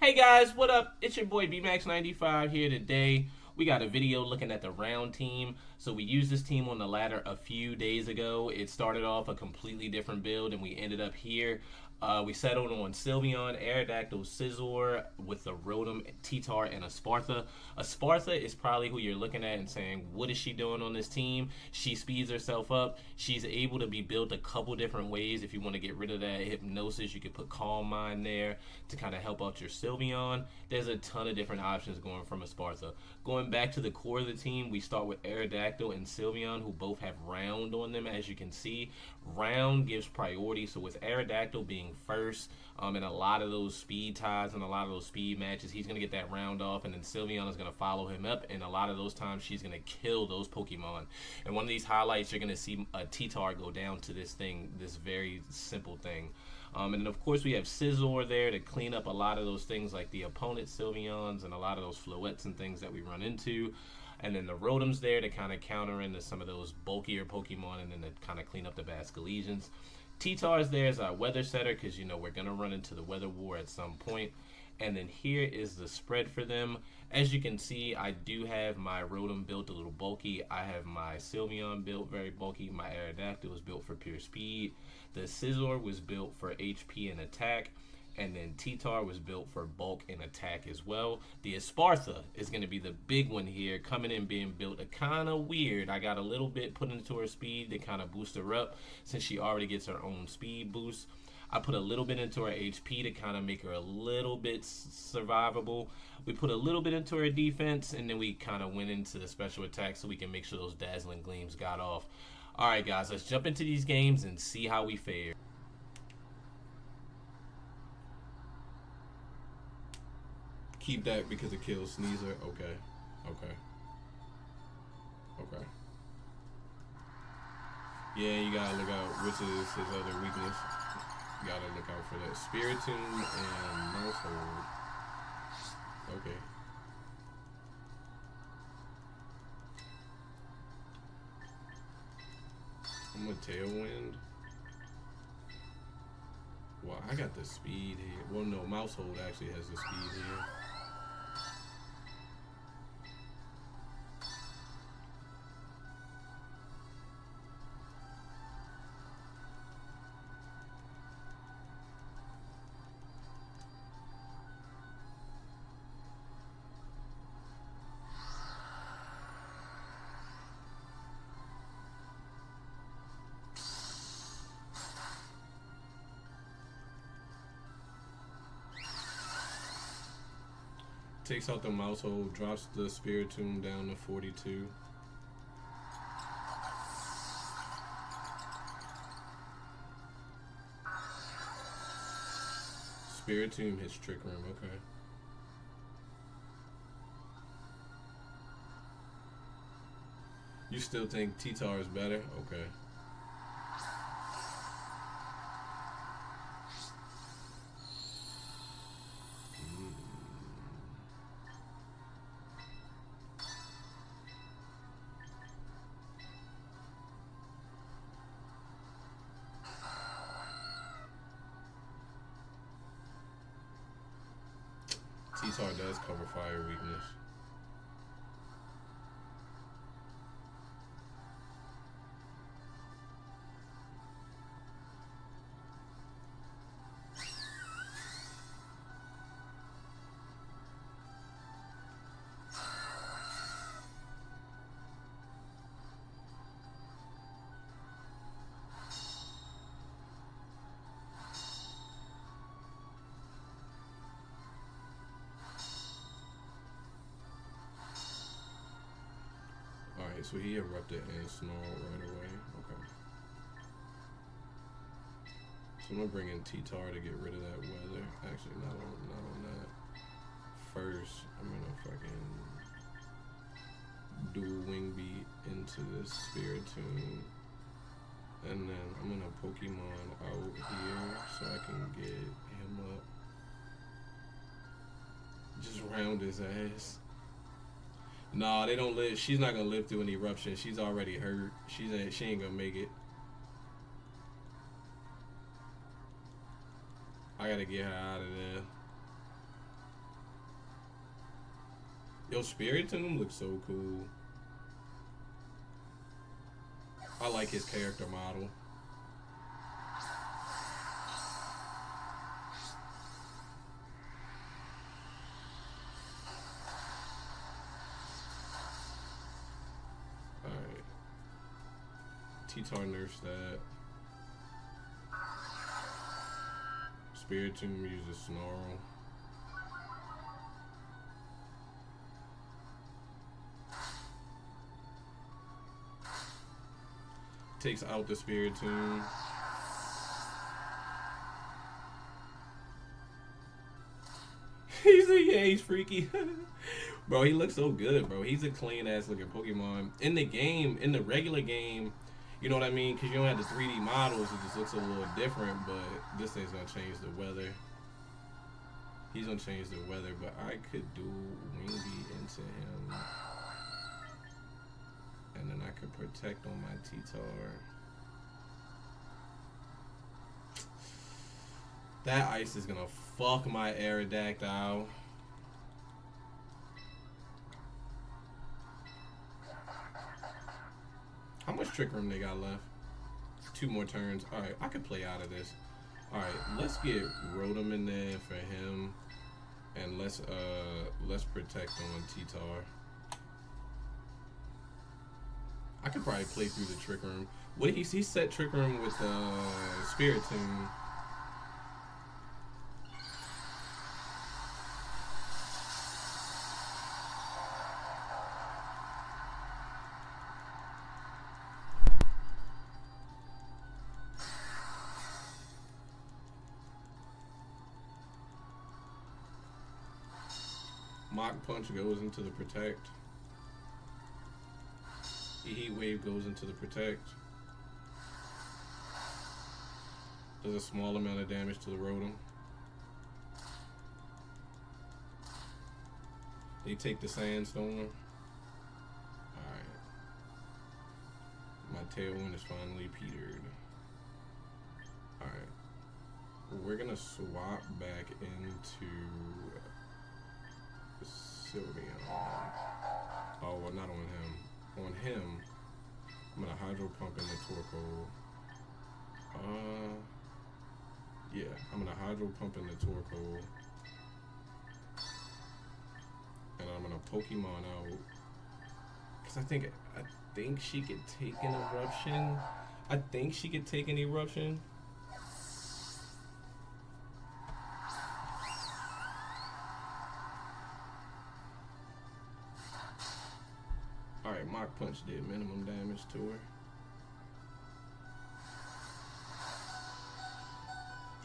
Hey guys, what up? It's your boy BMax95 here today. We got a video looking at the round team. So we used this team on the ladder a few days ago. It started off a completely different build and we ended up here. We settled on Sylveon, Aerodactyl, Scizor with the Rotom, T-Tar, and a Spartha. A Spartha is probably who you're looking at and saying, what is she doing on this team? She speeds herself up. She's able to be built a couple different ways. If you want to get rid of that hypnosis, you could put Calm Mind there to kind of help out your Sylveon. There's a ton of different options going from a Spartha. Going back to the core of the team, we start with Aerodactyl and Sylveon, who both have Round on them, as you can see. Round gives priority, so with Aerodactyl being first in a lot of those speed ties and a lot of those speed matches, he's going to get that round off, and then Sylveon is going to follow him up, and a lot of those times she's going to kill those Pokemon. And one of these highlights, you're going to see a T-Tar go down to this thing, this very simple thing. And then of course we have Scizor there to clean up a lot of those things like the opponent Sylveons and a lot of those Floettes and things that we run into. And then the Rotoms there to kind of counter into some of those bulkier Pokemon and then to kind of clean up the Basculesians. T-Tar's there as our weather setter because, you know, we're going to run into the weather war at some point. And then here is the spread for them. As you can see, I do have my Rotom built a little bulky. I have my Sylveon built very bulky. My Aerodactyl was built for pure speed. The Scizor was built for HP and attack. And then T-Tar was built for bulk and attack as well. The Espartha is going to be the big one here, coming in being built a kind of weird. I got a little bit put into her speed to kind of boost her up since she already gets her own speed boost. I put a little bit into her HP to kind of make her a little bit survivable. We put a little bit into her defense, and then we kind of went into the special attack so we can make sure those dazzling gleams got off. All right, guys, let's jump into these games and see how we fare. Keep that because it kills Sneasel. Okay. Okay. Okay. Yeah, you gotta look out which is his other weakness. You gotta look out for that. Spiritomb and Mousehold. Okay. I'm gonna Tailwind. Well, I got the speed here. Well, no, Mousehold actually has the speed here. Takes out the Mousehold, drops the Spiritomb down to 42. Spiritomb hits Trick Room, okay. You still think T-Tar is better? Okay. T-Tar does cover fire weakness. Alright, so he erupted and snarled right away. Okay. So I'm gonna bring in T-Tar to get rid of that weather. Actually, not on that. First, I'm gonna fucking dual wing beat into this Spiritomb. And then I'm gonna Pokemon out here so I can get him up. Just round his ass. Nah, they don't live. She's not gonna live through an eruption. She's already hurt. She ain't gonna make it. I gotta get her out of there. Yo, Spiritomb looks so cool. I like his character model. Alright. T-Tar nerfs that. Spiritomb uses Snarl. Takes out the Spiritomb. He's freaky. Bro, he looks so good, bro. He's a clean ass looking Pokemon. In the game, in the regular game, you know what I mean? Because you don't have the 3D models, it just looks a little different, but this thing's gonna change the weather. He's gonna change the weather, but I could do Wing Beat into him. And then I could protect on my T-Tar. That ice is gonna fuck my Aerodactyl. How much Trick Room they got left? 2 more turns. Alright, I could play out of this. Alright, let's get Rotom in there for him. And let's protect on T-Tar. I could probably play through the Trick Room. What he set Trick Room with Spiritomb. Mach Punch goes into the Protect. Heat Wave goes into the Protect. Does a small amount of damage to the Rotom. They take the Sandstorm. Alright. My Tailwind is finally petered. Alright. We're gonna swap back into Sylveon. Oh, well, not on him. On him, I'm gonna Hydro Pump in the Torkoal. Yeah, I'm gonna Hydro Pump in the Torkoal. And I'm gonna Pokemon out. Cause I think she could take an Eruption. I think she could take an Eruption. Alright, Mach Punch did minimum damage to her.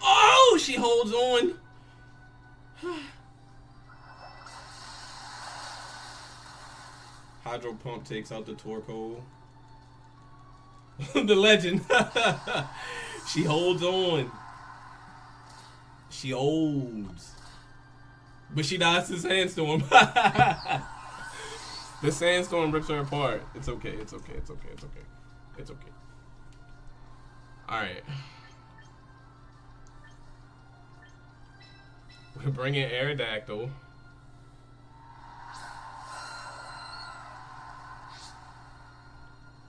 Oh, she holds on. Hydro Pump takes out the Torkoal. The legend. She holds on. She holds. But she dies to Sandstorm. The Sandstorm rips her apart. It's okay, it's okay, it's okay, it's okay. It's okay. Alright. We're bringing Aerodactyl.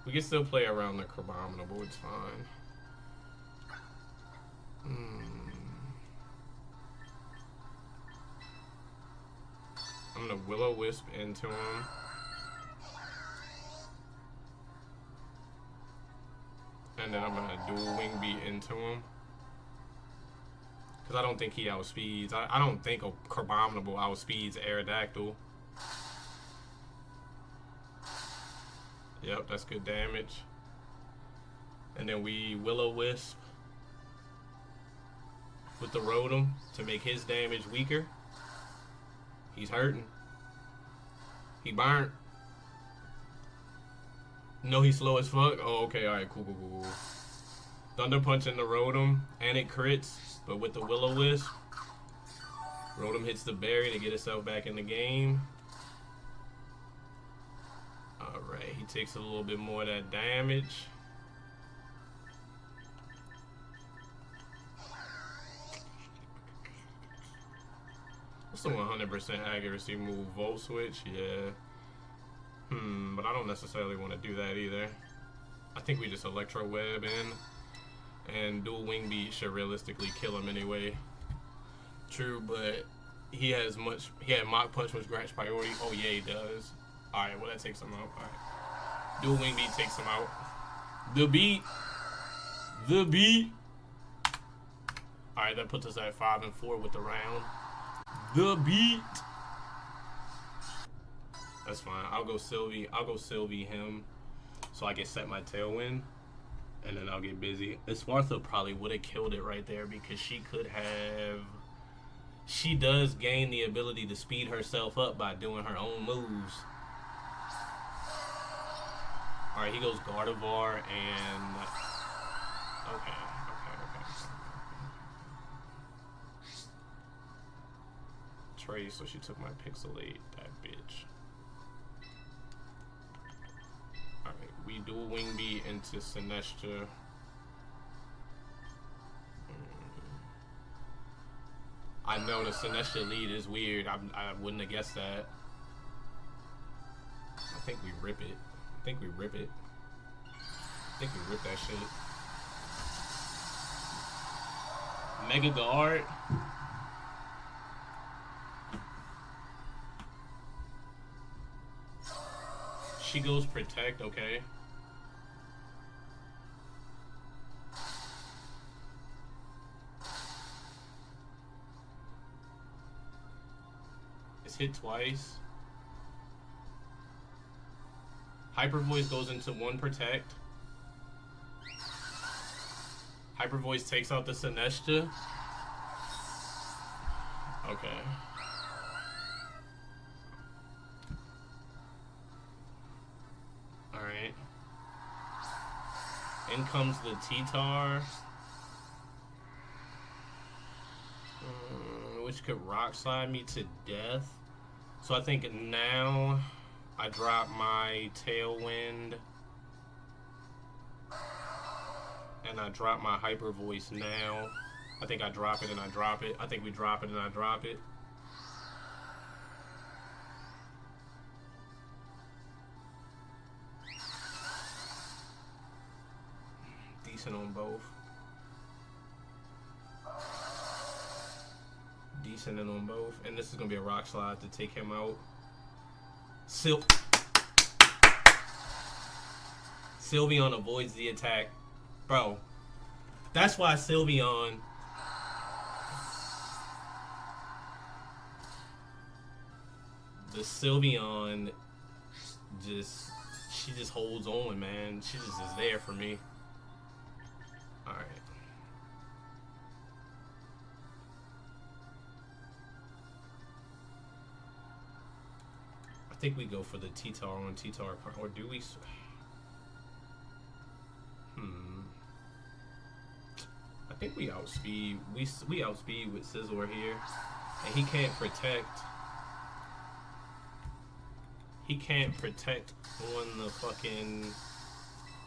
We can still play around the Crabominable, it's fine. I'm gonna Will-O-Wisp into him. And then I'm gonna dual Wing Beat into him. Because I don't think he outspeeds. I don't think a Crabominable outspeeds Aerodactyl. Yep, that's good damage. And then we Will-O-Wisp with the Rotom to make his damage weaker. He's hurting. He burnt. No, he's slow as fuck. Oh, okay, alright, cool. Thunder Punch in the Rotom, and it crits, but with the Will-O-Wisp, Rotom hits the berry to get itself back in the game. Alright, he takes a little bit more of that damage. That's a 100% accuracy move. Volt switch, yeah. But I don't necessarily want to do that either. I think we just electro web in, and dual wing beat should realistically kill him anyway. True, but he had Mach Punch with scratch priority. Oh yeah, he does. All right, well that takes him out. All right, dual wing beat takes him out. The beat. All right, that puts us at 5 and 4 with the round. The beat. That's fine. I'll go Sylvie him, so I can set my tailwind, and then I'll get busy. Esparza probably would have killed it right there because she could have. She does gain the ability to speed herself up by doing her own moves. All right, he goes Gardevoir and okay. Trace, so she took my Pixelate, that bitch. Alright, we dual wing beat into Sinestro. I know the Sinestro lead is weird. I wouldn't have guessed that. I think we rip it. I think we rip that shit. Mega Guard. She goes Protect, okay. It's hit twice. Hyper Voice goes into 1 Protect. Hyper Voice takes out the Sinestro. Okay. Alright. In comes the T-Tar. Which could Rock Slide me to death. So I think now I drop my Tailwind. And I drop my Hyper Voice now. I think I drop it and I drop it. I think we drop it and I drop it. Decent on both. Decent on both. And this is going to be a Rock Slide to take him out. Sylveon avoids the attack. Bro, that's why Sylveon... The Sylveon she just holds on, man. She just is there for me. Alright. I think we go for the T-Tar on T-Tar, or do we? I think we outspeed. We outspeed with Scizor here, and he can't protect. He can't protect on the fucking.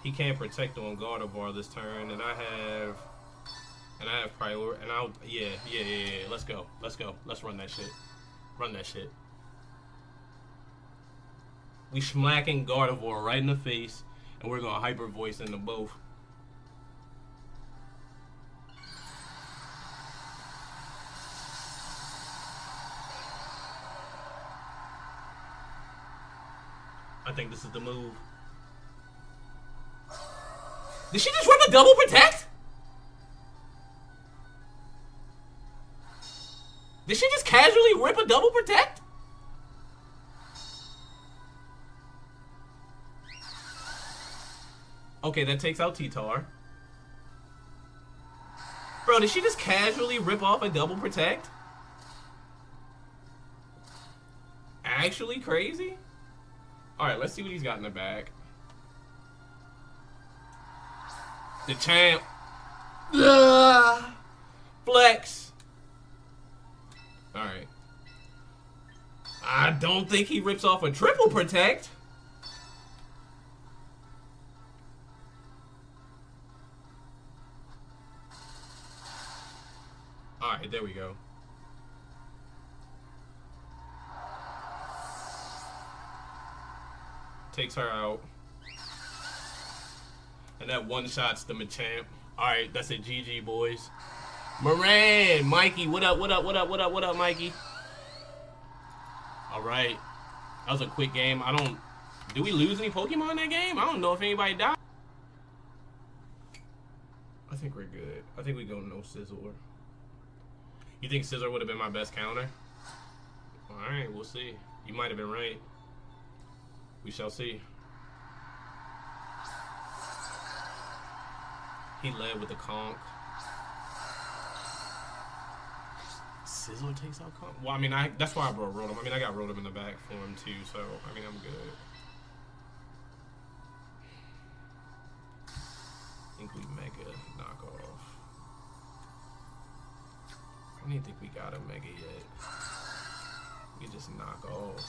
He can't protect on Gardevoir this turn, and I have priority. And I'll yeah. Let's go. Let's run that shit. Run that shit. We smacking Gardevoir right in the face, and we're gonna Hyper Voice into both. I think this is the move. Did she just rip a double protect? Did she just casually rip a double protect? Okay, that takes out T-Tar. Bro, did she just casually rip off a double protect? Actually crazy? Alright, let's see what he's got in the bag. The champ. Flex. Alright. I don't think he rips off a triple protect. Alright, there we go. Takes her out. And that one-shots the Machamp. Alright, that's it. GG, boys. Moran! Mikey, what up, what up, what up, what up, what up, Mikey? Alright. That was a quick game. Do we lose any Pokemon in that game? I don't know if anybody died. I think we're good. I think we go no Scizor. You think Scizor would have been my best counter? Alright, we'll see. You might have been right. We shall see. He led with the conk. Scizor takes out conk? Well, I mean, that's why I brought Rotom. I mean, I got Rotom in the back for him too, so, I mean, I'm good. I think we Mega knockoff. I don't even think we got a Mega yet. We just knock off.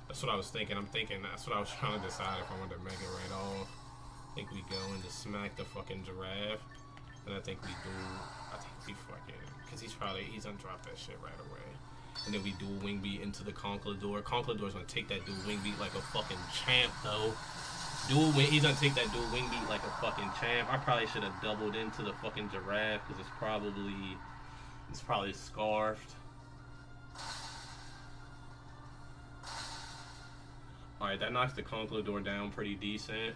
That's what I was thinking. That's what I was trying to decide if I wanted to Mega right off. I think we go and just smack the fucking Giraffe. And I think we do. I think we fucking. Because he's undropped that shit right away. And then we dual Wing Beat into the Conkeldurr. Conkeldurr's gonna take that dual Wing Beat like a fucking champ, though. He's gonna take that dual Wing Beat like a fucking champ. I probably should have doubled into the fucking Giraffe because it's probably scarfed. Alright, that knocks the Conkeldurr down pretty decent.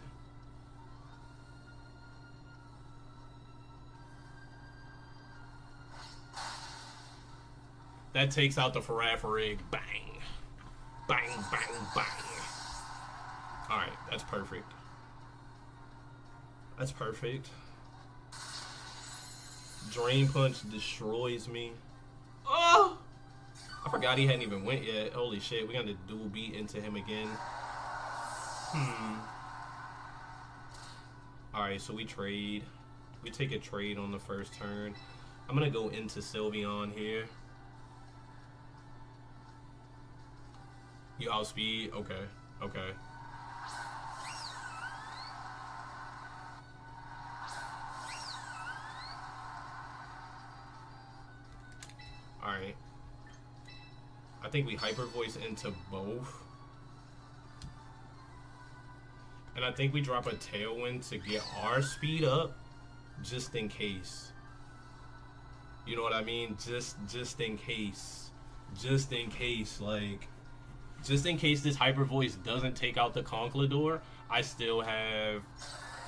That takes out the Farafrig. Bang. Bang, bang, bang. Alright, that's perfect. That's perfect. Drain Punch destroys me. Oh! I forgot he hadn't even went yet. Holy shit, we got to dual beat into him again. Alright, so we trade. We take a trade on the first turn. I'm going to go into Sylveon here. You outspeed? Okay. Okay. Alright. I think we Hyper Voice into both. And I think we drop a Tailwind to get our speed up just in case. You know what I mean? Just in case. Just in case, like... Just in case this Hyper Voice doesn't take out the Conkeldurr, I still have,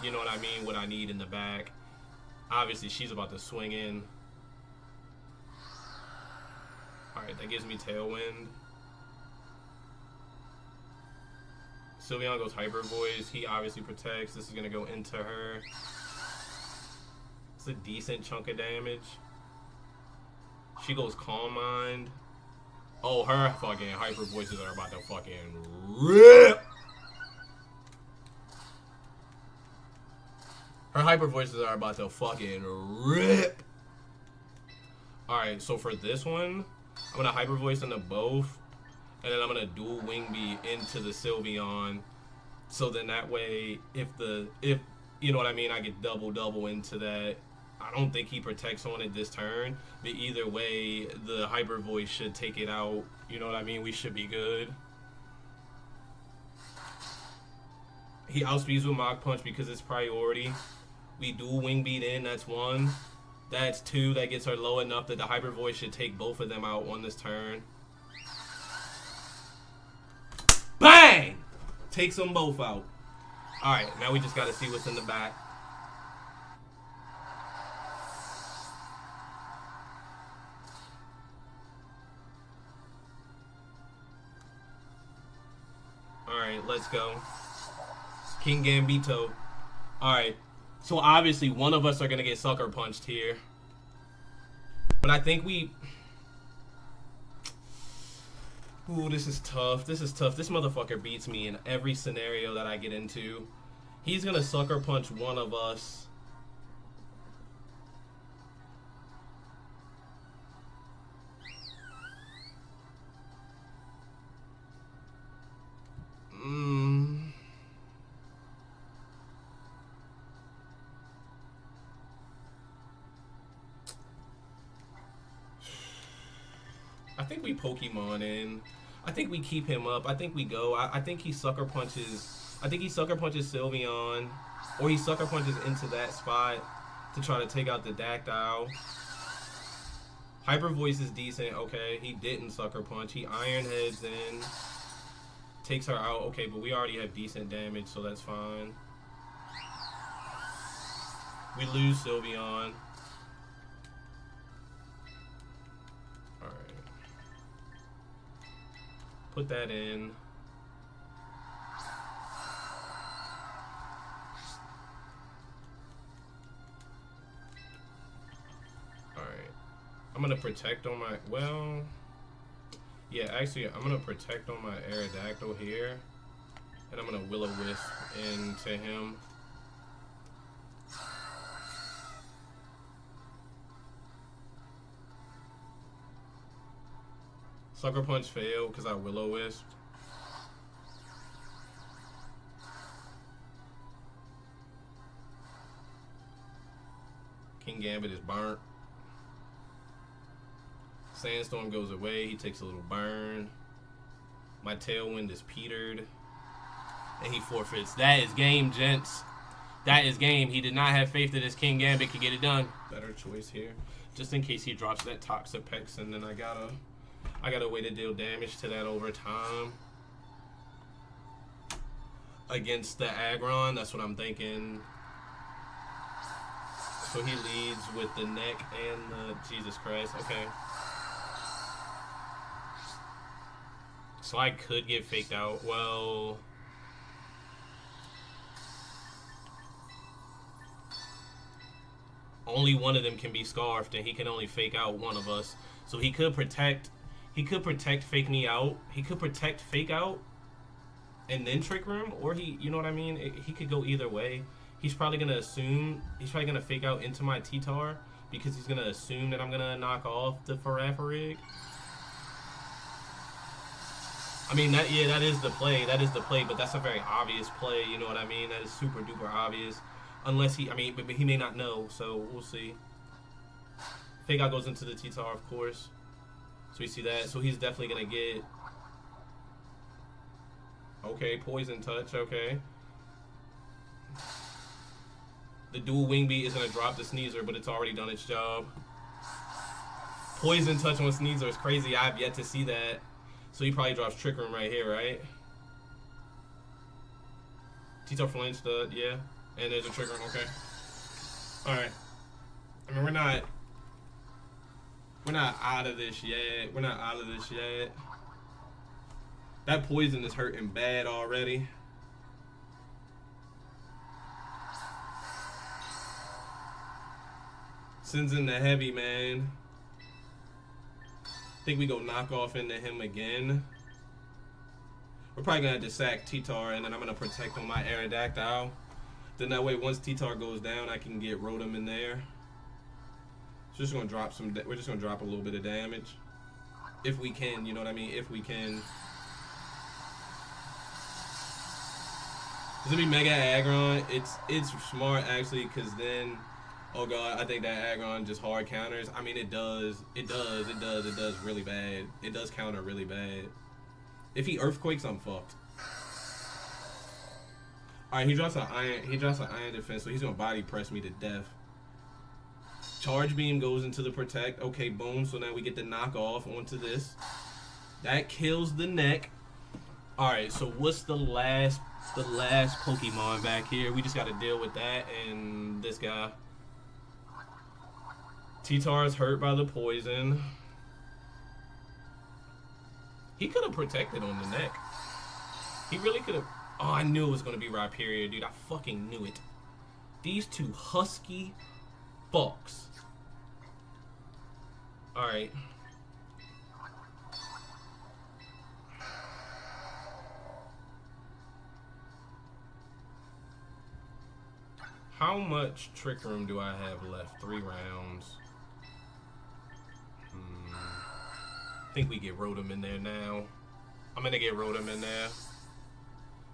you know what I mean, what I need in the back. Obviously, she's about to swing in. Alright, that gives me Tailwind. Sylveon goes Hyper Voice. He obviously protects. This is going to go into her. It's a decent chunk of damage. She goes Calm Mind. Oh, her fucking Hyper Voices are about to fucking rip. Her Hyper Voices are about to fucking rip. Alright, so for this one, I'm going to Hyper Voice into both. And then I'm going to dual Wing Beat into the Sylveon. So then that way, if you know what I mean, I get double into that. I don't think he protects on it this turn, but either way, the Hyper Voice should take it out. You know what I mean? We should be good. He outspeeds with Mach Punch because it's priority. We dual Wing Beat in, that's 1. That's 2, that gets her low enough that the Hyper Voice should take both of them out on this turn. Bang! Takes them both out. Alright, now we just gotta see what's in the back. Alright, let's go. King Gambito. Alright. So obviously one of us are gonna get sucker punched here. But I think we... Ooh, this is tough. This is tough. This motherfucker beats me in every scenario that I get into. He's gonna sucker punch one of us. I think we Pokemon in. I think we keep him up. I think we go. I think he sucker punches. I think he sucker punches Sylveon, or he sucker punches into that spot to try to take out the Dactyl. Hyper Voice is decent. Okay, he didn't sucker punch. He Iron Heads in, takes her out. Okay, but we already have decent damage, so that's fine. We lose Sylveon. Alright. Put that in. Alright. I'm gonna protect on my... Well... Yeah, actually, I'm gonna protect on my Aerodactyl here. And I'm gonna Will-O-Wisp into him. Sucker Punch failed because I Will-O-Wisp. King Gambit is burnt. Sandstorm goes away. He takes a little burn. My Tailwind is petered. And he forfeits. That is game, gents. That is game. He did not have faith that his King Gambit could get it done. Better choice here. Just in case he drops that Toxapex, and then I got a way to deal damage to that over time. Against the Aggron, that's what I'm thinking. So he leads with the neck and the... Jesus Christ, okay. So I could get faked out. Well... Only one of them can be scarfed, and he can only fake out one of us. So he could protect... He could protect fake me out. He could protect fake out and then trick room, or he, you know what I mean? He could go either way. He's probably gonna assume, he's probably gonna fake out into my T-Tar because he's gonna assume that I'm gonna knock off the Farafarig. I mean, that is the play. That is the play, but that's a very obvious play. You know what I mean? That is super duper obvious. Unless he, I mean, but he may not know, so we'll see. Fake out goes into the T-Tar, of course. So we see that. So he's definitely going to get... Okay, Poison Touch, okay. The dual Wing Beat is going to drop the Sneasel, but it's already done its job. Poison Touch on Sneasel is crazy. I've yet to see that. So he probably drops Trick Room right here, right? T-Tar flinched, yeah. And there's a Trick Room, okay. Alright. I mean, we're not out of this yet. We're not out of this yet. That poison is hurting bad already. Sends in the heavy, man. I think we go knock off into him again. We're probably gonna have to sack T-Tar, and then I'm gonna protect on my Aerodactyl. Then that way, once T-Tar goes down, I can get Rotom in there. So just gonna drop some. We're just gonna drop a little bit of damage, if we can. You know what I mean? If we can. It's gonna be Mega Aggron. It's smart actually, cause then, oh god, I think that Aggron just hard counters. I mean, it does really bad. It does counter really bad. If he Earthquakes, I'm fucked. All right, he drops an iron defense, so he's gonna body press me to death. Charge Beam goes into the protect. Okay, boom. So now we get the knock off onto this. That kills the neck. All right. So what's the last Pokemon back here? We just got to deal with that and this guy. T-Tar is hurt by the poison. He could have protected on the neck. He really could have. Oh, I knew it was gonna be Rhyperior, dude. I fucking knew it. These two husky fucks. Alright. How much Trick Room do I have left? 3 rounds. I think we get Rotom in there now. I'm gonna get Rotom in there.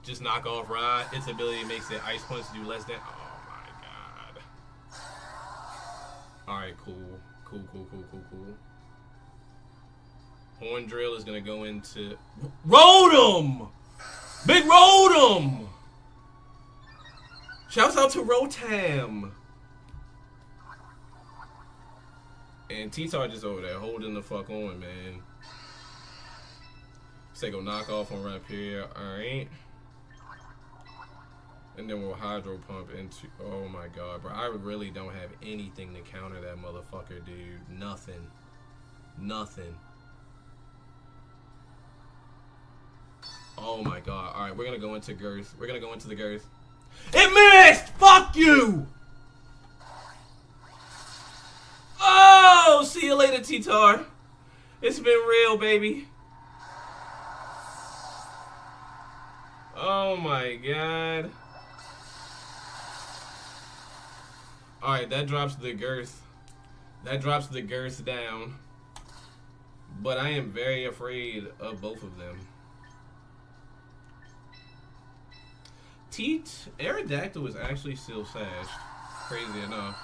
Just knock off Rod. Its ability makes it Ice Punch do less than. Oh my god. Alright, cool. Cool. Horn Drill is going to go into... Rotom! Big Rotom! Shouts out to Rotom. And T-Tar just over there holding the fuck on, man. Say go knock off on Rhyperior. Alright. And then we'll Hydro Pump into... Oh my god, bro. I really don't have anything to counter that motherfucker, dude. Nothing. Nothing. Oh my god. Alright, we're gonna go into Girth. We're gonna go into the Girth. It missed! Fuck you! Oh! See you later, T-Tar. It's been real, baby. Oh my god. Alright, that drops the Girth. That drops the Girth down. But I am very afraid of both of them. Aerodactyl is actually still sashed. Crazy enough.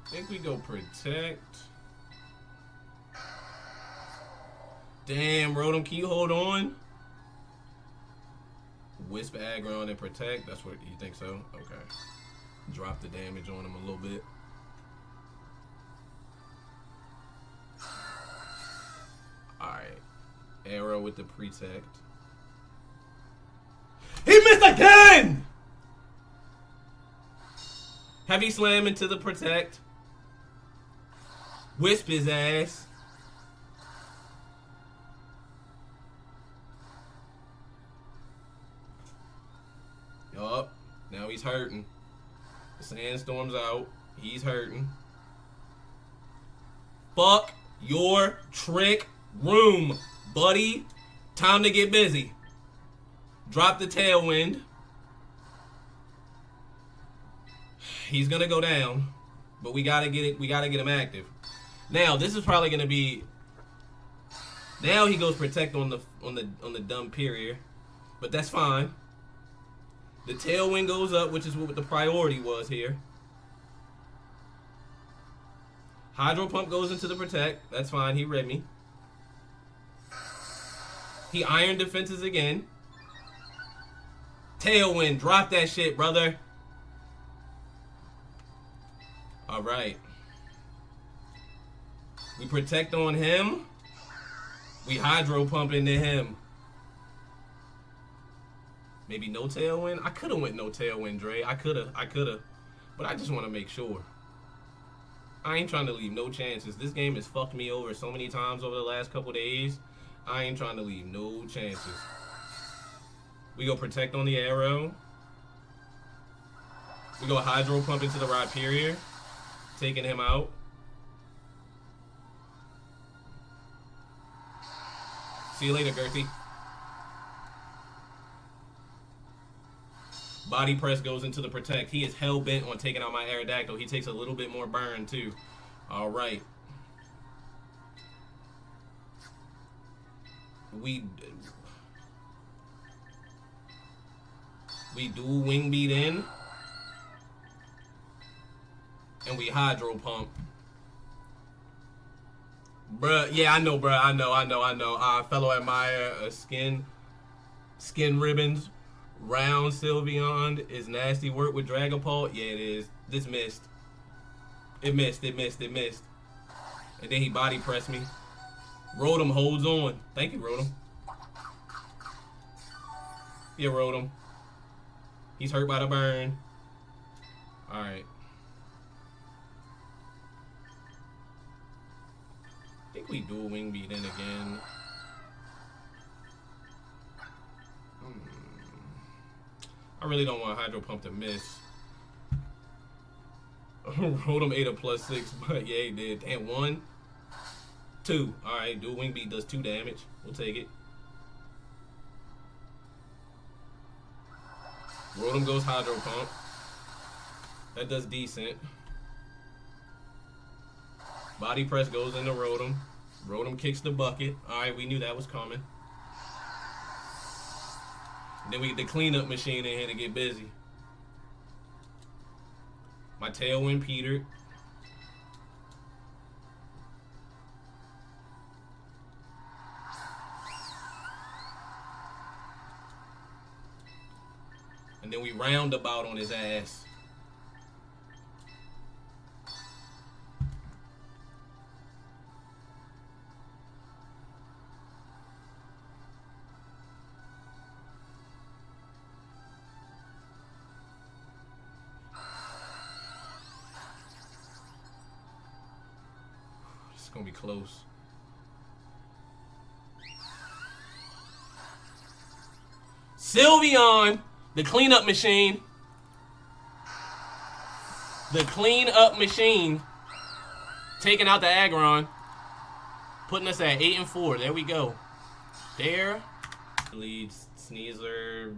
I think we go Protect. Damn, Rotom, can you hold on? Wisp aggro and Protect. That's what you think so? Okay. Drop the damage on him a little bit. Alright. Arrow with the Protect. He missed again! Heavy Slam into the Protect. Wisp his ass. Yup. Now he's hurting. The Sandstorm's out. He's hurting. Fuck your trick room, buddy. Time to get busy. Drop the Tailwind. He's gonna go down, but we gotta get it. We gotta get him active. Now this is probably gonna be. Now he goes Protect on the dumb Period, but that's fine. The Tailwind goes up, which is what the priority was here. Hydro Pump goes into the Protect. That's fine. He read me. He Iron Defenses again. Tailwind. Drop that shit, brother. Alright. We Protect on him. We Hydro Pump into him. Maybe no Tailwind? I could have went no Tailwind, Dre. I could have. But I just want to make sure. I ain't trying to leave no chances. This game has fucked me over so many times over the last couple days. I ain't trying to leave no chances. We go Protect on the Arrow. We go Hydro Pump into the Rhyperior. Taking him out. See you later, Girthy. Body Press goes into the Protect. He is hell-bent on taking out my Aerodactyl. He takes a little bit more burn, too. Alright. We do Wing Beat in. And we Hydro Pump. Bruh, yeah, I know, bruh. I know. Fellow admire Skin Ribbons. Round Sylveon is nasty work with Dragapult. Yeah, it is. This missed. It missed. And then he Body Pressed me. Rotom holds on. Thank you, Rotom. Yeah, Rotom. He's hurt by the burn. Alright. I think we dual Wing Beat in again. I really don't want Hydro Pump to miss. Rotom ate a +6, but yeah, he did. Damn, 1, 2. Alright, dual Wing Beat does 2 damage. We'll take it. Rotom goes Hydro Pump. That does decent. Body Press goes into Rotom. Rotom kicks the bucket. Alright, we knew that was coming. Then we get the cleanup machine in here to get busy. My Tailwind petered. And then we roundabout on his ass. It's gonna be close. Sylveon, the cleanup machine. The cleanup machine. Taking out the Aggron. Putting us at 8-4. There we go. There. Leads Sneasler.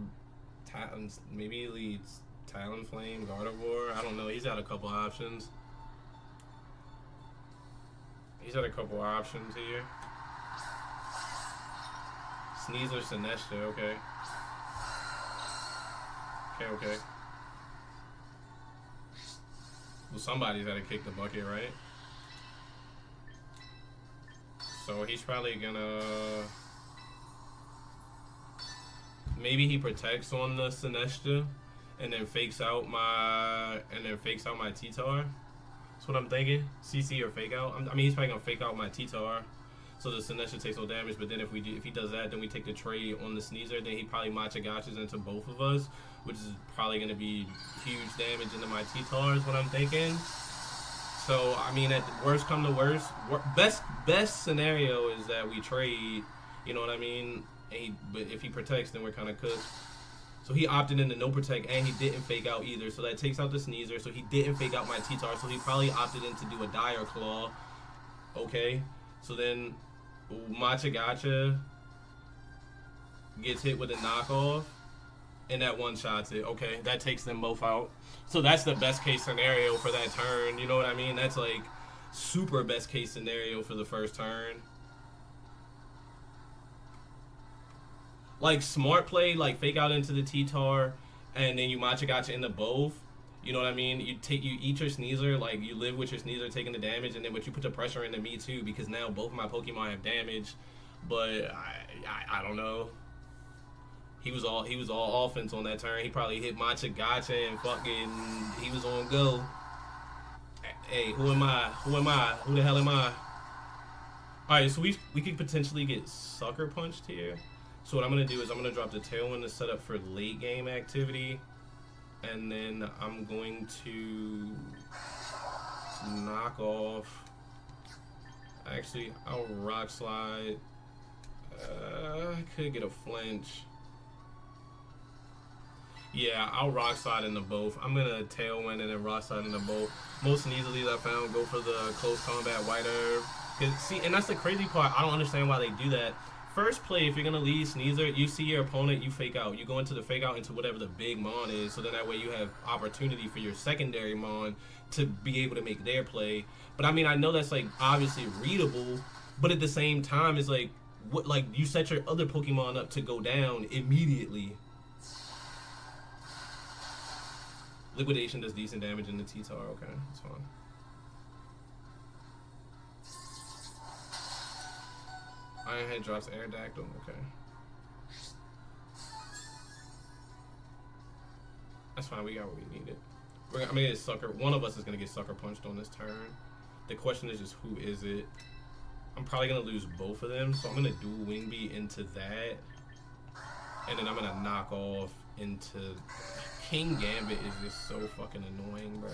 Maybe he leads Talonflame, Gardevoir. I don't know. He's got a couple options. He's got a couple options here. Sneasler, Sinestro. Okay. Okay. Well, somebody's got to kick the bucket, right? So he's probably gonna... Maybe he protects on the Sinestro and then fakes out my T-Tar. That's what I'm thinking. CC or fake out. I mean, he's probably gonna fake out my T-Tar, so the Sinestro takes no damage. But then if he does that, then we take the trade on the Sneasler. Then he probably Machagachas into both of us, which is probably gonna be huge damage into my T-Tar. Is what I'm thinking. So I mean, at the worst come to worst, best scenario is that we trade. You know what I mean? But if he protects, then we're kind of cooked. So he opted into no protect, and he didn't fake out either. So that takes out the Sneasler. So he didn't fake out my T-Tar. So he probably opted in to do a Dire Claw. Okay. So then Machagacha gets hit with a knockoff, and that one-shots it. Okay, that takes them both out. So that's the best case scenario for that turn. You know what I mean? That's like super best case scenario for the first turn. Like smart play, like fake out into the T-Tar, and then you Machagacha into both. You know what I mean? You eat your Sneasler, like you live with your Sneasler taking the damage, and then but you put the pressure into me too, because now both of my Pokemon have damage. But I don't know. He was all offense on that turn. He probably hit Machagacha and fucking he was on go. Hey, who am I? Who the hell am I? Alright, so we could potentially get sucker punched here. So what I'm going to do is I'm going to drop the Tailwind to set up for late game activity. And then I'm going to knock off. Actually, I'll Rock Slide. I could get a flinch. Yeah, I'll Rock Slide into both. I'm going to Tailwind and then Rock Slide into both. Most easily I found go for the close combat White Herb. See, and that's the crazy part. I don't understand why they do that. First play, if you're going to lead Sneasler, you see your opponent, you fake out. You go into the fake out into whatever the big Mon is, so then that way you have opportunity for your secondary Mon to be able to make their play. But I mean, I know that's like obviously readable, but at the same time, it's like, what, like you set your other Pokemon up to go down immediately. Liquidation does decent damage in the T-Tar, okay, that's fine. Ironhead drops Aerodactyl, okay. That's fine, we got what we needed. I'm gonna get sucker. One of us is gonna get sucker punched on this turn. The question is just who is it? I'm probably gonna lose both of them, so I'm gonna dual Wing Beat into that. And then I'm gonna knock off into... King Gambit is just so fucking annoying, bro.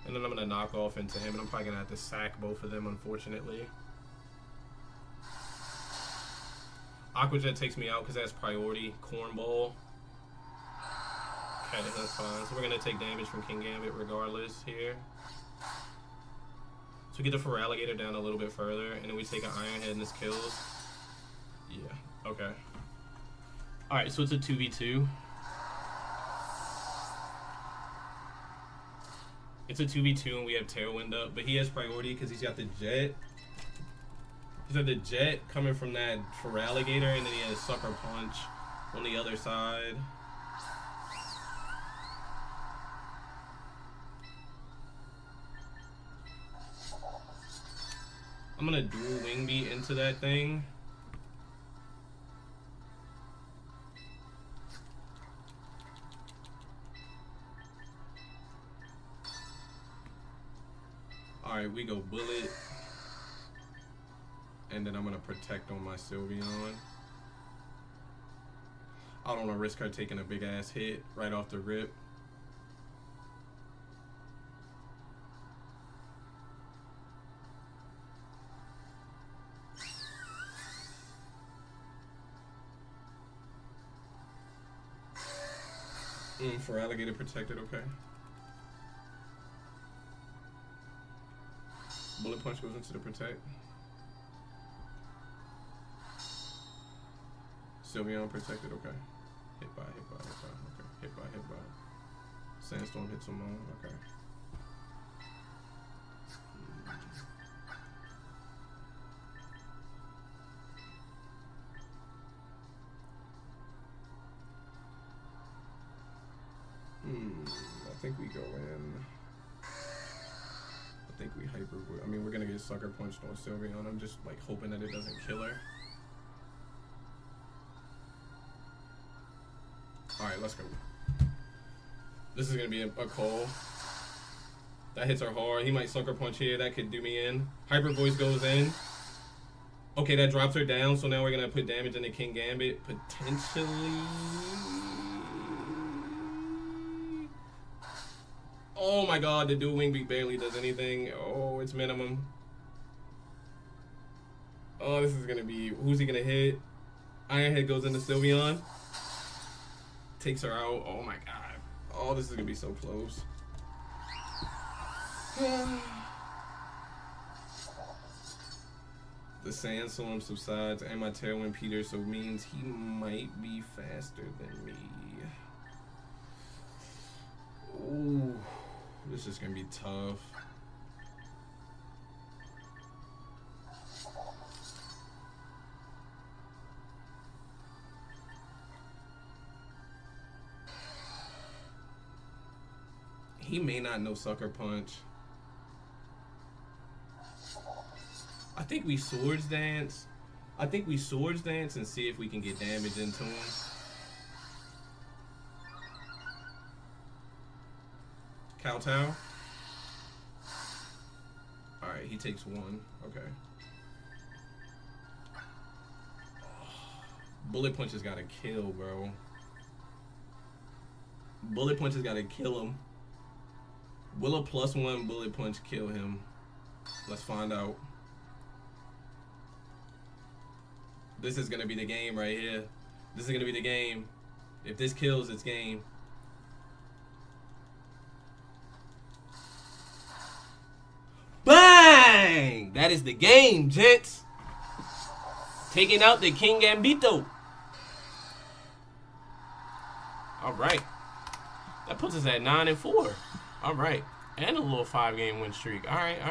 And then I'm gonna knock off into him, and I'm probably gonna have to sack both of them, unfortunately. Aqua Jet takes me out because that's priority. Cornball. Okay, that's fine. So we're going to take damage from King Gambit regardless here. So we get the Feraligatr down a little bit further, and then we take an Ironhead and this kills. Yeah, okay. Alright, so it's a 2v2. It's a 2v2 and we have Tailwind up, but he has priority because he's got the Jet. He's got the Jet coming from that Feraligatr, and then he has Sucker Punch on the other side. I'm gonna dual wing beat into that thing. Alright, we go bullet. And then I'm gonna protect on my Sylveon. I don't wanna risk her taking a big ass hit right off the rip. For alligator protected, okay. Bullet punch goes into the protect. Sylveon protected, okay. Hit by, okay. Hit by. Sandstorm hits him on, okay. I think we go in. I think we hyper. I mean, we're gonna get sucker punched on Sylveon. I'm just like hoping that it doesn't kill her. All right, let's go. This is gonna be a call. That hits her hard. He might sucker punch here. That could do me in. Hyper voice goes in. Okay, that drops her down. So now we're gonna put damage into King Gambit potentially. Oh my god, the dual wing beat barely does anything. Oh, it's minimum. Oh, this is gonna be. Who's he gonna hit? Ironhead goes into Sylveon. Takes her out. Oh my god. Oh, this is gonna be so close. The sandstorm subsides and my tailwind Peter, so it means he might be faster than me. Ooh. This is gonna be tough. He may not know sucker punch. I think we swords dance. And see if we can get damage into him. Kowtow. Alright, he takes one. Okay. Bullet punch has gotta kill, bro. Bullet punch has gotta kill him. Will a +1 bullet punch kill him? Let's find out. This is gonna be the game right here. This is gonna be the game. If this kills, it's game. Bang! That is the game, gents. Taking out the King Gambito. All right. That puts us at 9-4. All right. And a little 5-game win streak. All right.